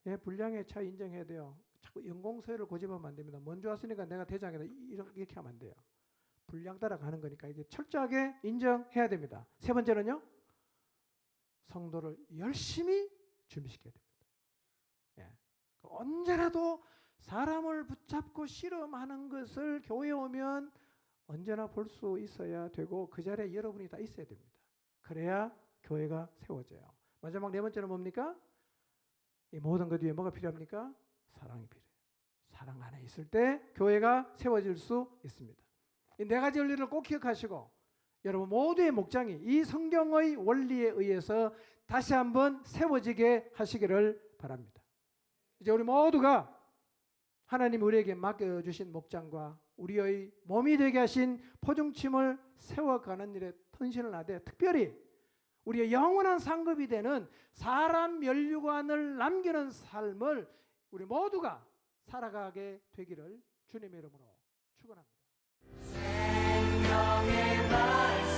예, 분량의 차이 인정해야 돼요. 자꾸 연공서열을 고집하면 안 됩니다. 먼저 왔으니까 내가 대장이다 이렇게 하면 안 돼요. 분량 따라 가는 거니까 이게 철저하게 인정해야 됩니다. 세 번째는요. 성도를 열심히 준비시켜야 됩니다. 예. 언제라도 사람을 붙잡고 씨름하는 것을 교회에 오면 언제나 볼 수 있어야 되고 그 자리에 여러분이 다 있어야 됩니다. 그래야 교회가 세워져요. 마지막 4번째는 뭡니까? 이 모든 것 위에 뭐가 필요합니까? 사랑이 필요해요. 사랑 안에 있을 때 교회가 세워질 수 있습니다. 이 4가지 원리를 꼭 기억하시고 여러분 모두의 목장이 이 성경의 원리에 의해서 다시 한번 세워지게 하시기를 바랍니다. 이제 우리 모두가 하나님 우리에게 맡겨주신 목장과 우리의 몸이 되게 하신 포중침을 세워가는 일에 헌신을 하되 특별히 우리의 영원한 상급이 되는 사람 멸류관을 남기는 삶을 우리 모두가 살아가게 되기를 주님의 이름으로 축원합니다. 생명의 말